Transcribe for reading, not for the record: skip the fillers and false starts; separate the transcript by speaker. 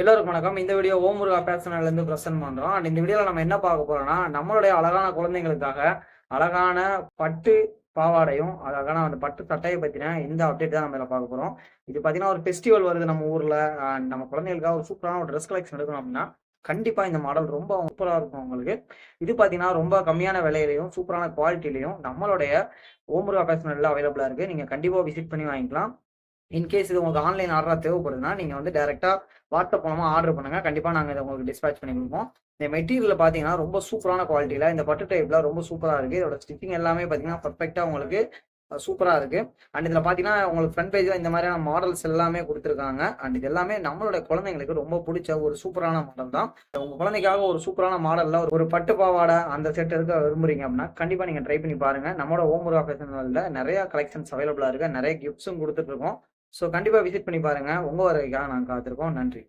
Speaker 1: எல்லோருக்கும் வணக்கம். இந்த வீடியோ ஓம் முருகா பேஷன்லேருந்து ப்ரெசென்ட் பண்ணுறோம். அண்ட் இந்த வீடியோவில் நம்ம என்ன பார்க்க போறோம்னா, நம்மளுடைய அழகான குழந்தைங்களுக்காக அழகான பட்டு பாவாடையும், அழகான அந்த பட்டு சட்டையை பற்றின இந்த அப்டேட் தான் நம்ம இதில் பார்க்க போகிறோம். இது பார்த்தீங்கன்னா, ஒரு ஃபெஸ்டிவல் வருது நம்ம ஊரில். நம்ம குழந்தைகளுக்காக ஒரு சூப்பரான ஒரு ட்ரெஸ் கலெக்ஷன் எடுக்கணும் அப்படின்னா, கண்டிப்பாக இந்த மாடல் ரொம்ப சூப்பராக இருக்கும் உங்களுக்கு. இது பார்த்தீங்கன்னா, ரொம்ப கம்மியான விலையிலையும் சூப்பரான குவாலிட்டிலையும் நம்மளுடைய ஓம் முருகா பேஷனில் அவைலபிளாக இருக்குது. நீங்கள் கண்டிப்பாக விசிட் பண்ணி வாங்கிக்கலாம். இன்கேஸ் இது உங்களுக்கு ஆன்லைன் ஆர்டரா தேவைப்படுதுன்னா, நீங்க வந்து டைரக்ட்டா வாட்ஸ்அப் மூலமா ஆர்டர் பண்ணுங்க. கண்டிப்பா நாங்க இத உங்களுக்கு டிஸ்பேட்ச் பண்ணி குடுப்போம். இந்த மெட்டீரியல் பார்த்தீங்கன்னா, ரொம்ப சூப்பரான குவாலிட்டில இந்த பட்டு டைப்ல ரொம்ப சூப்பரா இருக்கு. இதோட ஸ்டிச்சிங் எல்லாமே பார்த்தீங்கன்னா, பெர்ஃபெக்ட்டா உங்களுக்கு சூப்பரா இருக்கு. அண்ட் இதுல பார்த்தீங்கன்னா, உங்களுக்கு ஃப்ரண்ட் பேஜ்ல இந்த மாதிரியான மாடல்ஸ் எல்லாமே குடுத்துருக்காங்க. அண்ட் இது எல்லாமே நம்மளுடைய குழந்தைங்களுக்கு ரொம்ப புடிச்ச ஒரு சூப்பரான மாடல் தான். உங்க குழந்தைக்காக ஒரு சூப்பரான மாடல்ல ஒரு பட்டு பாவாடை அந்த செட் எடுக்க விரும்புறீங்க அப்படின்னா, கண்டிப்பா நீங்க ட்ரை பண்ணி பாருங்க. நம்மளோட ஓம் முருகா ஃபேஷன் வேர்ல்ட்ல நெறைய கலெக்ஷன்ஸ் அவைலபிளா இருக்கு. நெறைய கிஃப்ட்ஸும் குடுத்துட்டு இருக்கோம். ஸோ கண்டிப்பா விசிட் பண்ணி பாருங்க. உங்க வருகைக்காக நாங்க காத்திருக்கோம். நன்றி.